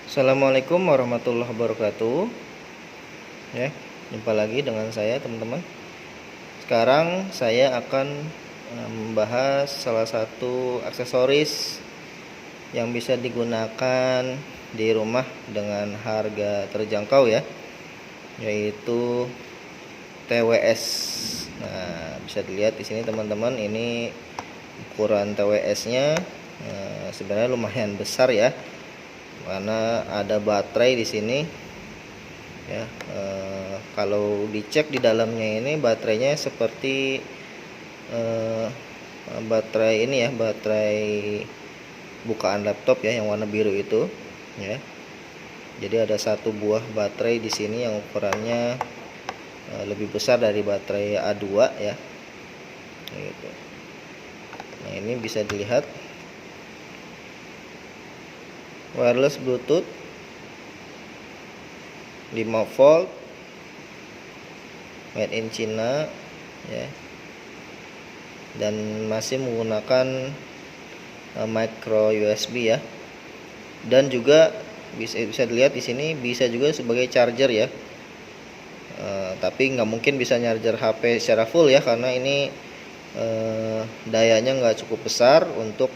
Assalamualaikum warahmatullahi wabarakatuh. Ya, jumpa lagi dengan saya teman-teman. Sekarang saya akan membahas salah satu aksesoris yang bisa digunakan di rumah dengan harga terjangkau ya, yaitu TWS. Nah, bisa dilihat di sini teman-teman, ini ukuran TWS-nya sebenarnya lumayan besar ya, karena ada baterai di sini ya. Kalau dicek di dalamnya ini baterainya seperti baterai ini ya, baterai bukaan laptop ya, yang warna biru itu ya. Jadi ada satu buah baterai di sini yang ukurannya lebih besar dari baterai A2 ya, gitu. Nah, ini bisa dilihat wireless Bluetooth 5 volt, made in China ya, dan masih menggunakan micro USB ya. Dan juga bisa dilihat di sini bisa juga sebagai charger ya. Tapi nggak mungkin bisa charger HP secara full ya, karena ini dayanya nggak cukup besar untuk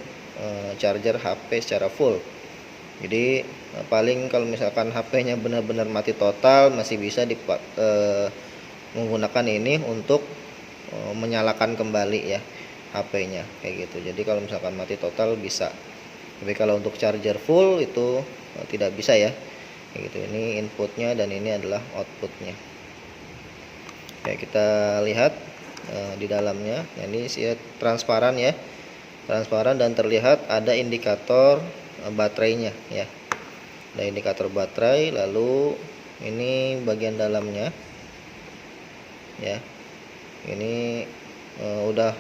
charger HP secara full. Jadi paling kalau misalkan HP-nya benar-benar mati total, masih bisa menggunakan ini untuk menyalakan kembali ya HP-nya kayak gitu. Jadi kalau misalkan mati total bisa. Tapi kalau untuk charger full itu tidak bisa ya. Kayak gitu. Ini inputnya dan ini adalah outputnya. Kayak kita lihat di dalamnya. Nah, ini transparan ya. Transparan dan terlihat ada indikator baterainya ya. Ada indikator baterai, lalu ini bagian dalamnya ya. Ini udah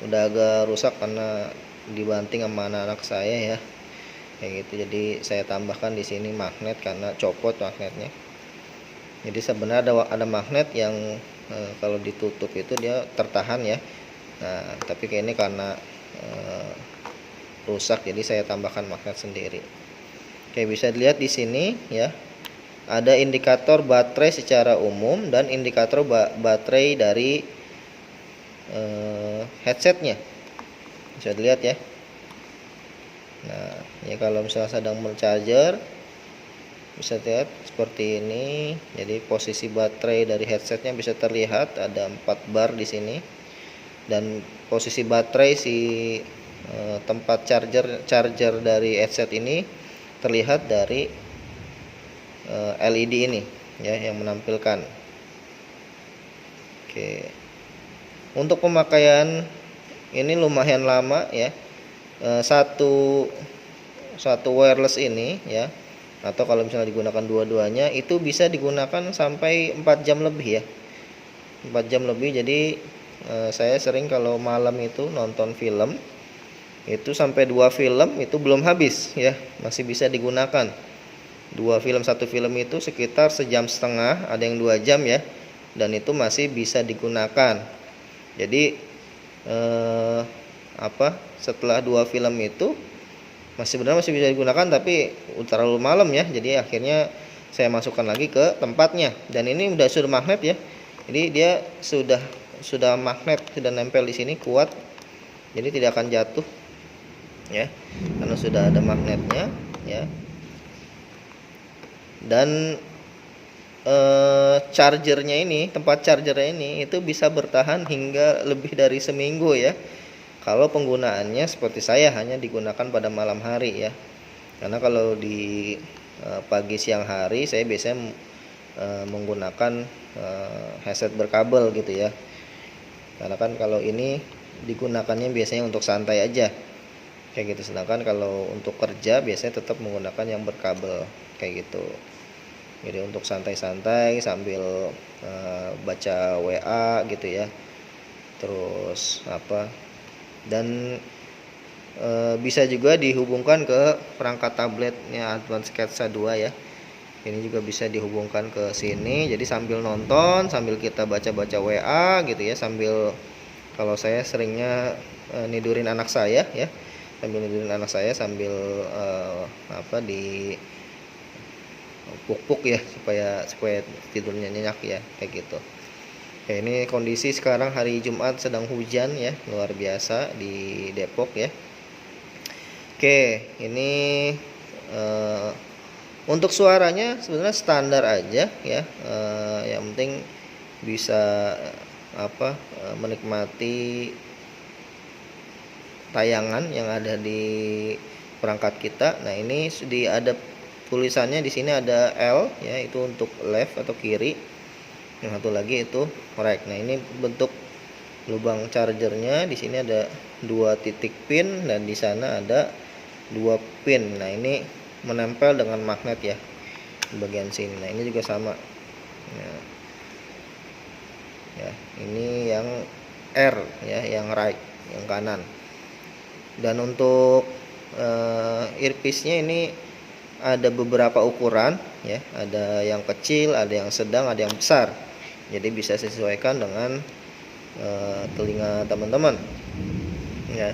agak rusak karena dibanting sama anak-anak saya ya, kayak gitu. Jadi saya tambahkan di sini magnet karena copot magnetnya. Jadi sebenarnya ada magnet yang kalau ditutup itu dia tertahan ya. Nah, tapi kayak ini karena rusak, jadi saya tambahkan magnet sendiri. Oke, bisa dilihat di sini ya. Ada indikator baterai secara umum dan indikator baterai dari headsetnya. Bisa dilihat ya. Nah, ini kalau misalnya sedang mencharger, bisa lihat seperti ini. Jadi posisi baterai dari headsetnya bisa terlihat ada 4 bar di sini. Dan posisi baterai si tempat charger dari headset ini terlihat dari LED ini ya, yang menampilkan. Oke. Untuk pemakaian ini lumayan lama ya. Satu wireless ini ya, atau kalau misalnya digunakan dua-duanya itu bisa digunakan sampai 4 jam lebih ya. 4 jam lebih. Jadi saya sering kalau malam itu nonton film itu sampai 2 film itu belum habis ya, masih bisa digunakan. 2 film, 1 film itu sekitar sejam setengah, ada yang 2 jam ya, dan itu masih bisa digunakan. Jadi setelah 2 film itu sebenarnya masih bisa digunakan, tapi terlalu malam ya, jadi akhirnya saya masukkan lagi ke tempatnya. Dan ini sudah magnet ya, jadi dia sudah magnet, sudah nempel di sini kuat, jadi tidak akan jatuh ya, karena sudah ada magnetnya ya. Dan chargernya ini, tempat chargernya ini itu bisa bertahan hingga lebih dari seminggu ya, kalau penggunaannya seperti saya hanya digunakan pada malam hari ya. Karena kalau di pagi siang hari saya biasanya menggunakan headset berkabel gitu ya. Karena kan kalau ini digunakannya biasanya untuk santai aja kayak gitu. Sedangkan kalau untuk kerja biasanya tetap menggunakan yang berkabel kayak gitu. Jadi untuk santai-santai sambil baca WA gitu ya. Terus dan bisa juga dihubungkan ke perangkat tabletnya Advanced Sketsa 2 ya. Ini juga bisa dihubungkan ke sini. Jadi sambil nonton, sambil kita baca-baca WA gitu ya, sambil kalau saya seringnya nidurin anak saya ya. Sambil nidurin anak saya sambil di puk-puk ya, supaya tidurnya nyenyak ya, kayak gitu. Oke, ini kondisi sekarang hari Jumat sedang hujan ya, luar biasa di Depok ya. Oke, ini untuk suaranya sebenarnya standar aja ya. Yang penting bisa menikmati tayangan yang ada di perangkat kita. Nah, ini ada tulisannya di sini ada L ya, itu untuk left atau kiri. Yang satu lagi itu right. Nah, ini bentuk lubang chargernya. Di sini ada 2 titik pin dan di sana ada 2 pin. Nah, ini menempel dengan magnet ya di bagian sini. Nah, ini juga sama. Nah, ya, ini yang R ya, yang right, yang kanan. Dan untuk earpiece-nya ini ada beberapa ukuran ya, ada yang kecil, ada yang sedang, ada yang besar. Jadi bisa disesuaikan dengan telinga teman-teman ya.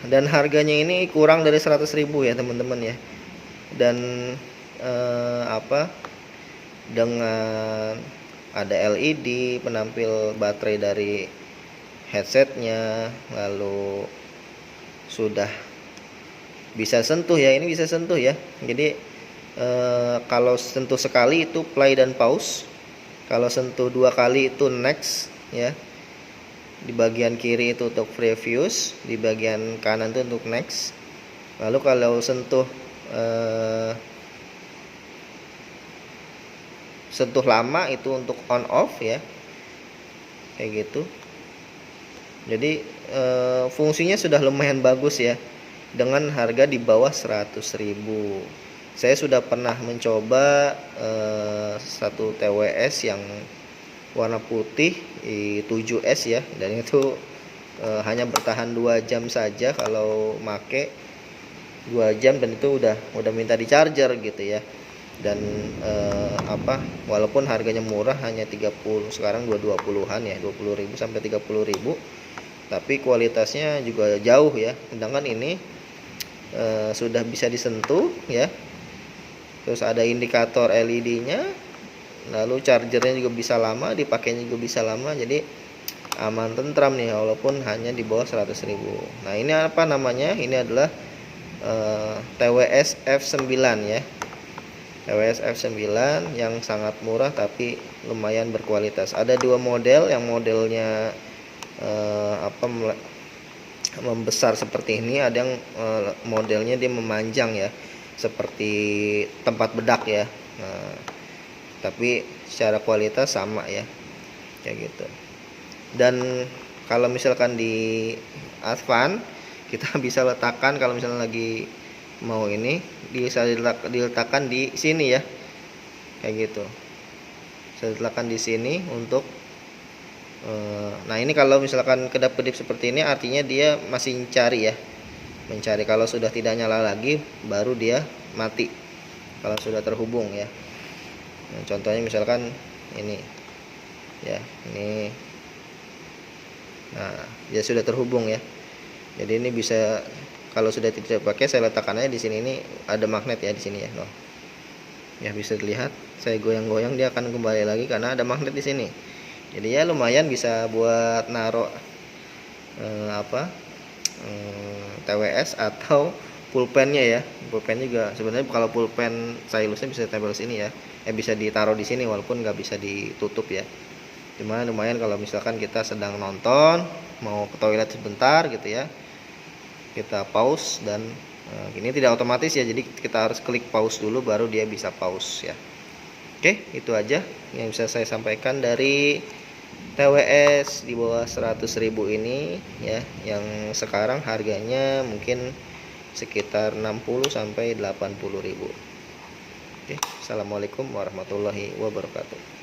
Dan harganya ini kurang dari 100.000 ya teman-teman ya. Dan dengan ada LED, penampil baterai dari headsetnya, lalu sudah bisa sentuh ya, ini bisa sentuh ya. Jadi kalau sentuh sekali itu play dan pause, kalau sentuh 2 kali itu next ya. Di bagian kiri itu untuk previews, di bagian kanan itu untuk next. Lalu kalau sentuh lama itu untuk on off ya, kayak gitu. Jadi fungsinya sudah lumayan bagus ya, dengan harga di bawah 100.000. Saya sudah pernah mencoba satu TWS yang warna putih 7S ya, dan itu hanya bertahan 2 jam saja kalau make 2 jam, dan itu udah minta di charger gitu ya. Dan walaupun harganya murah, hanya 30, sekarang 20-an ya, 20.000 sampai 30.000, tapi kualitasnya juga jauh ya. Sedangkan ini sudah bisa disentuh ya, terus ada indikator LED-nya, lalu chargernya juga bisa lama, dipakainya juga bisa lama. Jadi aman tentram nih, walaupun hanya di bawah 100.000. Nah, ini apa namanya? Ini adalah TWS F9 ya. TWS F9 yang sangat murah tapi lumayan berkualitas. Ada 2 model, yang modelnya membesar seperti ini, ada yang modelnya dia memanjang ya, seperti tempat bedak ya. Nah, tapi secara kualitas sama ya, kayak gitu. Dan kalau misalkan di Advan, kita bisa letakkan, kalau misalnya lagi mau ini, bisa diletakkan di sini ya, kayak gitu. Saya letakkan di sini untuk nah, ini kalau misalkan kedap-kedip seperti ini, artinya dia masih mencari ya, mencari. Kalau sudah tidak nyala lagi, baru dia mati kalau sudah terhubung ya. Nah, contohnya misalkan ini ya, ini, nah dia sudah terhubung ya. Jadi ini bisa, kalau sudah tidak pakai, saya letakkan aja di sini. Ini ada magnet ya di sini ya, loh. Ya, bisa dilihat saya goyang-goyang, dia akan kembali lagi karena ada magnet di sini. Jadi ya lumayan bisa buat naruh TWS atau pulpennya ya. Pulpen juga sebenarnya, kalau pulpen stylusnya bisa tempel sini ya, bisa ditaruh di sini walaupun nggak bisa ditutup ya. Cuma lumayan kalau misalkan kita sedang nonton, mau ke toilet sebentar gitu ya, kita pause, dan ini tidak otomatis ya, jadi kita harus klik pause dulu baru dia bisa pause ya. Oke, itu aja yang bisa saya sampaikan dari TWS di bawah 100.000 ini ya, yang sekarang harganya mungkin sekitar 60 sampai 80.000. Oke, assalamualaikum warahmatullahi wabarakatuh.